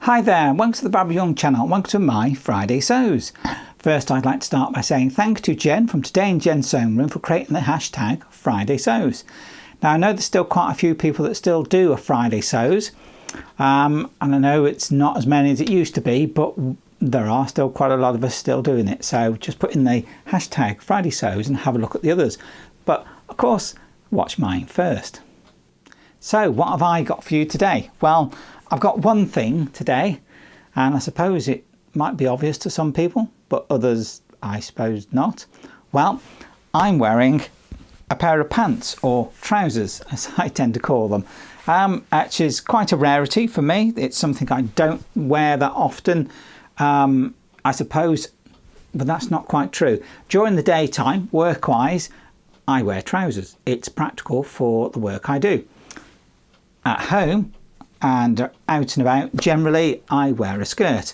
Hi there, welcome to the Barbara Young channel, welcome to my Friday Sews. First I'd like to start by saying thanks to Jen from Today in Jen's Sewing Room for creating the hashtag Friday Sews. Now I know there's still quite a few people that still do a Friday Sews, and I know it's not as many as it used to be, but there are still quite a lot of us still doing it. So just put in the hashtag Friday Sews and have a look at the others. But of course, watch mine first. So what have I got for you today? Well, I've got one thing today, and I suppose it might be obvious to some people, but others I suppose not. Well, I'm wearing a pair of pants, or trousers as I tend to call them, which is quite a rarity for me. It's something I don't wear that often, I suppose, but that's not quite true. During the daytime, work-wise, I wear trousers. It's practical for the work I do. At home and out and about, generally I wear a skirt.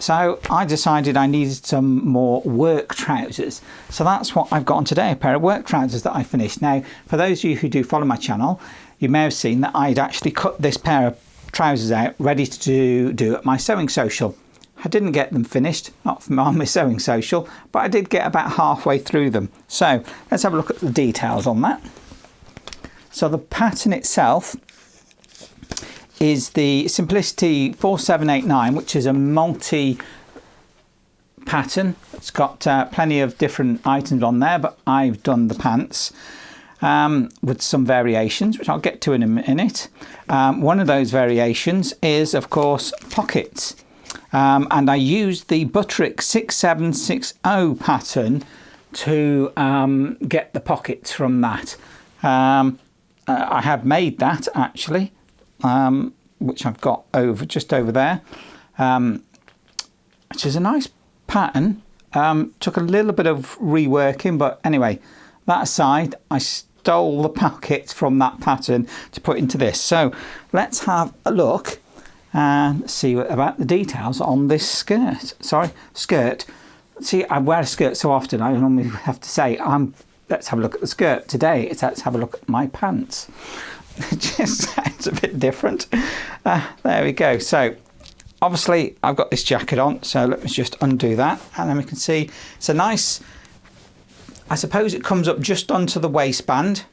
So I decided I needed some more work trousers. So that's what I've got on today, a pair of work trousers that I finished. Now, for those of you who do follow my channel, you may have seen that I'd actually cut this pair of trousers out, ready to do at my sewing social. I didn't get them finished, not on my sewing social, but I did get about halfway through them. So let's have a look at the details on that. So the pattern itself is the Simplicity 4789, which is a multi pattern. It's got plenty of different items on there, but I've done the pants with some variations, which I'll get to in a minute. One of those variations is, of course, pockets. And I used the Butterick 6760 pattern to get the pockets from that. I have made that actually, which I've got just over there, which is a nice pattern. Took a little bit of reworking, but anyway, that aside, I stole the pockets from that pattern to put into this. So let's have a look and see about the details on this skirt. See, I wear a skirt so often, I normally have to say, let's have a look at the skirt. Today, let's have a look at my pants. It just sounds a bit different. There we go. So obviously I've got this jacket on, so let me just undo that, and then we can see it's a nice, I suppose it comes up just onto the waistband,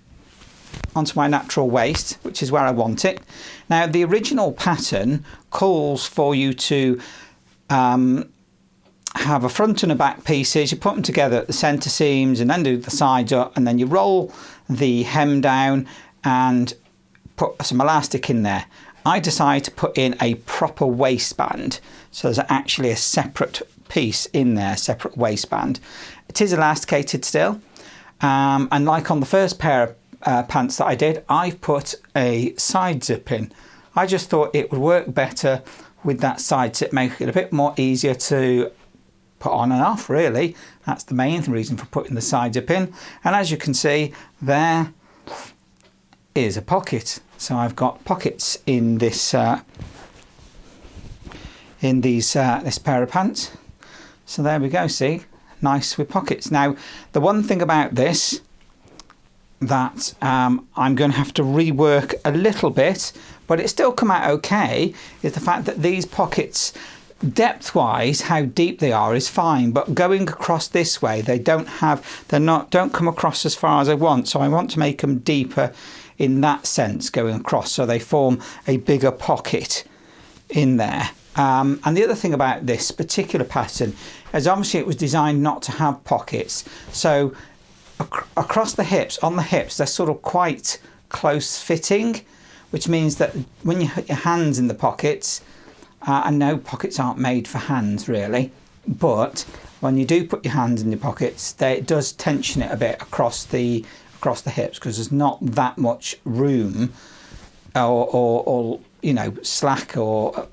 onto my natural waist, which is where I want it. Now the original pattern calls for you to have a front and a back pieces. You put them together at the centre seams and then do the sides up, and then you roll the hem down and put some elastic in there. I decided to put in a proper waistband, so there's actually a separate piece in there, separate waistband. It is elasticated still, and like on the first pair of pants that I did, I've put a side zip in. I just thought it would work better with that side zip, make it a bit more easier to put on and off, really. That's the main reason for putting the side zip in. And as you can see, there is a pocket. So I've got pockets in this this pair of pants. So there we go, see, nice with pockets. Now the one thing about this that I'm going to have to rework a little bit, but it still come out okay, is the fact that these pockets, depth wise, how deep they are is fine, but going across this way, they don't come across as far as I want. So I want to make them deeper in that sense, going across, so they form a bigger pocket in there. And the other thing about this particular pattern is obviously it was designed not to have pockets. So across the hips, on the hips, they're sort of quite close fitting, which means that when you put your hands in the pockets, I know pockets aren't made for hands really, but when you do put your hands in your pockets, it does tension it a bit across the hips, because there's not that much room or you know, slack or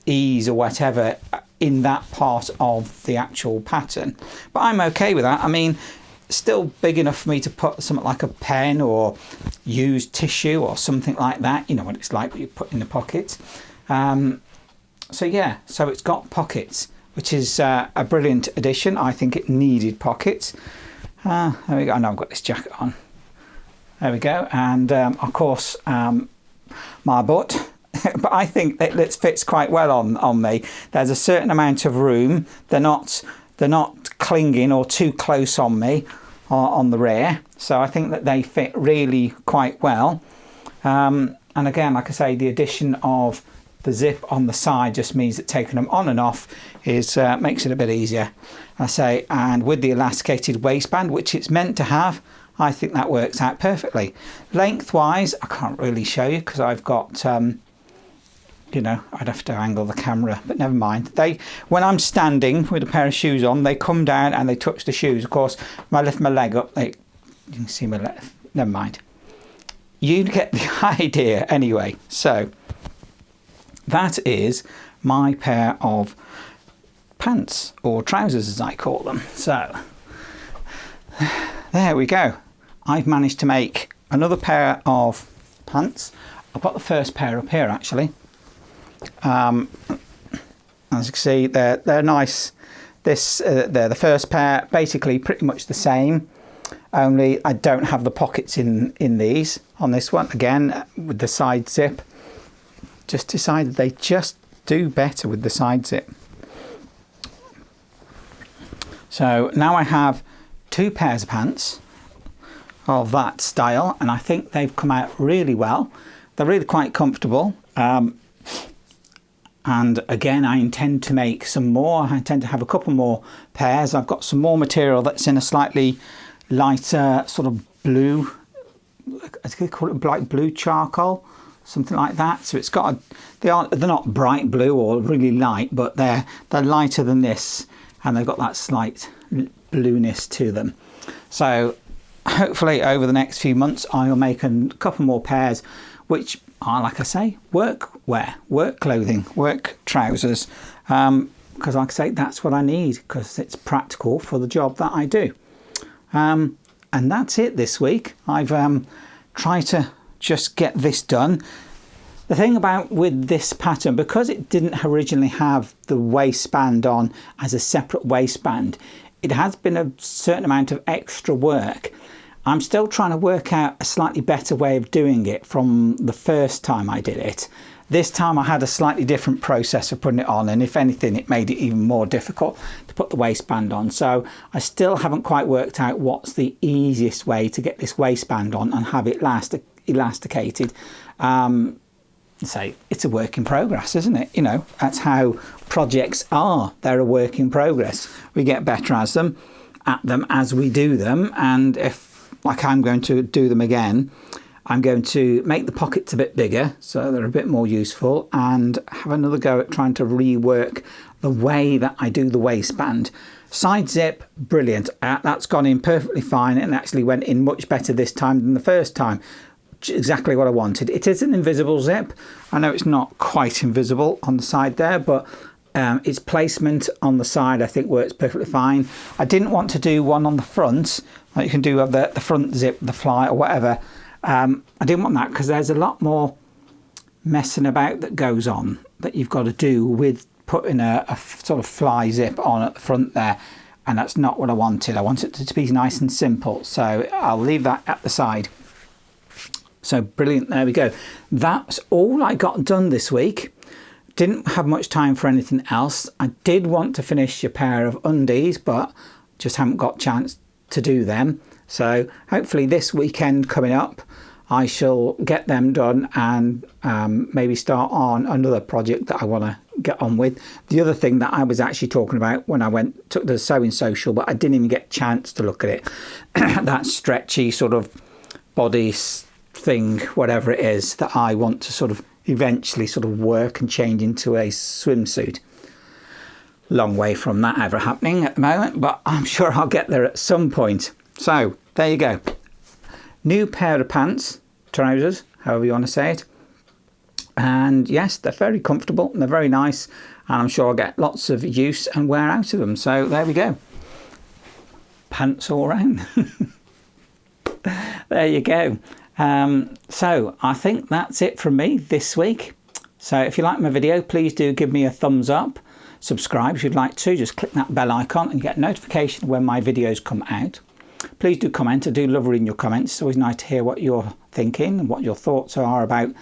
ease or whatever in that part of the actual pattern. But I'm okay with that. I mean, still big enough for me to put something like a pen or use tissue or something like that. You know what it's like when you put in the pocket. So yeah, so it's got pockets, which is a brilliant addition. I think it needed pockets. There we go. I know I've got this jacket on. There we go. And of course, my butt but I think it fits quite well on me. There's a certain amount of room. They're not clinging or too close on me on the rear, so I think that they fit really quite well. And again, like I say, the addition of the zip on the side just means that taking them on and off is makes it a bit easier, I say. And with the elasticated waistband, which it's meant to have, I think that works out perfectly. Lengthwise, I can't really show you because I've got you know, I'd have to angle the camera, but never mind. When I'm standing with a pair of shoes on, they come down and they touch the shoes. Of course, when I lift my leg up, you can see my leg. Never mind. You get the idea anyway. So that is my pair of pants, or trousers as I call them. So there we go. I've managed to make another pair of pants. I've got the first pair up here actually. As you can see, they're nice. They're the first pair, basically pretty much the same, only I don't have the pockets in these on this one. Again, with the side zip, just decided they just do better with the side zip. So now I have two pairs of pants of that style, and I think they've come out really well. They're really quite comfortable. And again, I intend to make some more. I intend to have a couple more pairs. I've got some more material that's in a slightly lighter sort of blue, I think they call it like blue charcoal, something like that. So it's got they're not bright blue or really light, but they're lighter than this, and they've got that slight blueness to them. So hopefully over the next few months I'll make a couple more pairs, which are, like I say, work wear, work clothing, work trousers, because like I say, that's what I need, because it's practical for the job that I do. And that's it this week. I've tried to just get this done. The thing about with this pattern, because it didn't originally have the waistband on as a separate waistband, it has been a certain amount of extra work. I'm still trying to work out a slightly better way of doing it from the first time I did it. This time I had a slightly different process of putting it on, and if anything, it made it even more difficult to put the waistband on. So I still haven't quite worked out what's the easiest way to get this waistband on and have it elasticated. So it's a work in progress, isn't it? You know, that's how projects are. They're a work in progress. We get better at them as we do them, and if like I'm going to do them again, I'm going to make the pockets a bit bigger so they're a bit more useful, and have another go at trying to rework the way that I do the waistband. Side zip, brilliant. That's gone in perfectly fine, and actually went in much better this time than the first time. Exactly what I wanted. It is an invisible zip. I know it's not quite invisible on the side there, but its placement on the side I think works perfectly fine. I didn't want to do one on the front, like you can do of the front zip, the fly or whatever. I didn't want that because there's a lot more messing about that goes on that you've got to do with putting a sort of fly zip on at the front there, and that's not what I wanted. I wanted it to be nice and simple, so I'll leave that at the side. So brilliant, there we go. That's all I got done this week. Didn't have much time for anything else. I did want to finish a pair of undies, but just haven't got a chance to do them. So hopefully this weekend coming up, I shall get them done and maybe start on another project that I want to get on with. The other thing that I was actually talking about when I took the sewing social, but I didn't even get a chance to look at it, that stretchy sort of body thing, whatever it is, that I want to sort of eventually sort of work and change into a swimsuit. Long way from that ever happening at the moment, but I'm sure I'll get there at some point. So there you go. New pair of pants, trousers, however you want to say it. And yes, they're very comfortable and they're very nice, and I'm sure I'll get lots of use and wear out of them. So there we go. Pants all round. There you go. So I think that's it from me this week. So if you like my video, please do give me a thumbs up. Subscribe if you'd like to. Just click that bell icon and get a notification when my videos come out. Please do comment. I do love reading your comments. It's always nice to hear what you're thinking and what your thoughts are about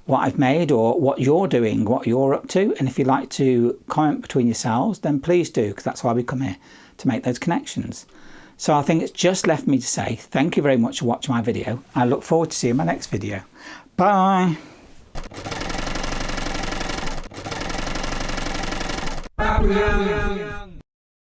what I've made or what you're doing, what you're up to. And if you'd like to comment between yourselves, then please do, because that's why we come here, to make those connections. So I think it's just left me to say thank you very much for watching my video. I look forward to seeing my next video. Bye. Bye.